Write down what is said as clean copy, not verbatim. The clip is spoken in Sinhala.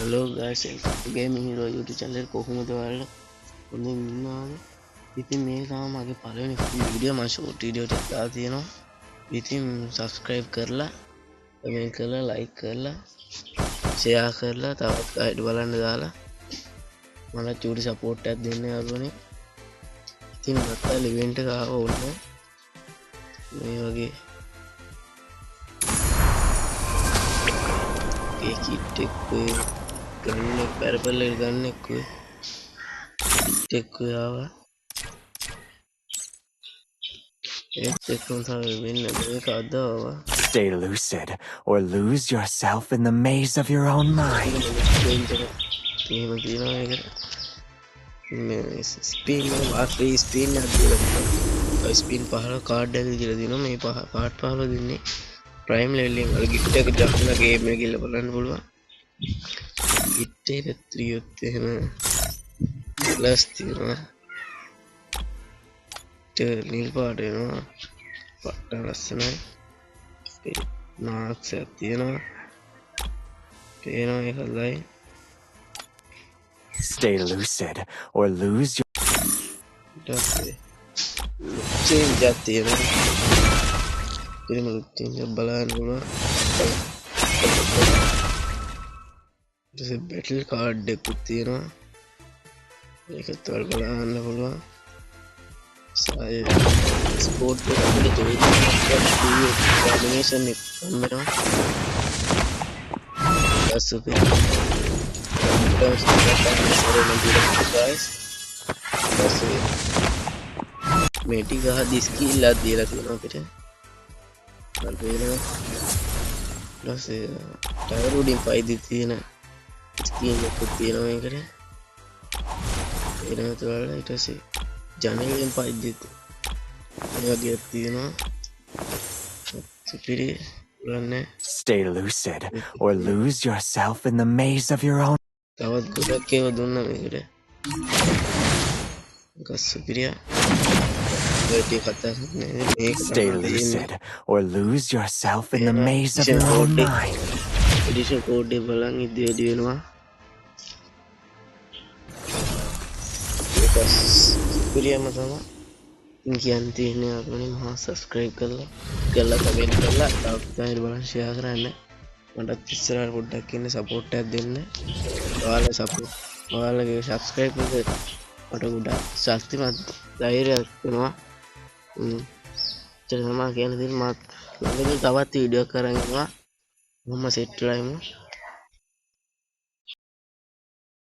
Hello guys, Gaming Hero YouTube channel කොහොමද ඔයාලා හොඳින් ඉන්නවද? ඉතින් මේක තමයි මගේ පළවෙනි වීඩියෝ මම ෂෝට් වීඩියෝ ටිකක් දාලා තියෙනවා. ඉතින් subscribe කරලා, comment කරලා, like කරලා, share කරලා තවත් අයට බලන්න දාලා මට චූටි support එකක් දෙන්න යාළුවනේ. ඉතින් මට event එක ආව ඕනේ. මේ වගේ ඒ kit එක ගන්න පෙරපල්ල ගන්න එක්කුවේ එක්කුවා Stay lucid or lose yourself in the maze of your own mind. Spin පහල කාඩ් ඇති කියලා දිනවා මේ පාට් පහල දෙන්නේ ප්‍රයිම් ලෙවල් එකෙන් වල ගිෆ්ට් එක දාන්න ගේම් එක ගිහලා බලන්න පුළුවන් ගිෆ්ට් එක ත්‍රියොත් එහෙම ප්ලස් තියෙනවා නිල් පාට වෙනවා පට්ට ලස්සනයි මාක්ස් එකක් තියෙනවා පේනවා ඒක හොඳයි Stay lucid or lose your change එකක් තියෙනවා ඉතින් change එක බලන්න පුළුවන් battle card එකක් තියෙනවා ඒකත් වල බලන්න පුළුවන් sport එකට animation එක කරනවා super මේටි ගහ දිස්කිල්ල දීලා තියෙනවා අපිට ටයර් උඩින් පයිදි තියෙන ස්කීන් එකක් තියෙනවා මේකට ඊට පස්සේ ඊට පස්සේ ජනේලෙන් පයිදි මේ වගේ තියෙනවා සුපිරි රන්නේ Stay lucid or lose yourself in the maze of your own. තවත් ගොඩක් ඒවා දුන්නා මේකට සුපිරියා Stay lucid or lose yourself in the maze of your own mind. Edition code එක බලන් ඉදිරියට වෙනවා. ඒක සුපිරියම තමයි. ඉන් කියන්න තියෙන්නේ අපනේ මහා subscribe කරලා comment කරලා තවත් බලන්න share කරන්න. මටත් ඉස්සරහට පොඩ්ඩක් ඉන්න support එකක් දෙන්න. ඔයාලා support ඔයාලගේ subscribe එක මට ගොඩක් ශක්තිමත් ධෛර්යයක් වෙනවා. චරමා කියන දින මාත් ළඟදී තවත් වීඩියෝ කරන් යනවා මම සෙට් වෙලා ඉමු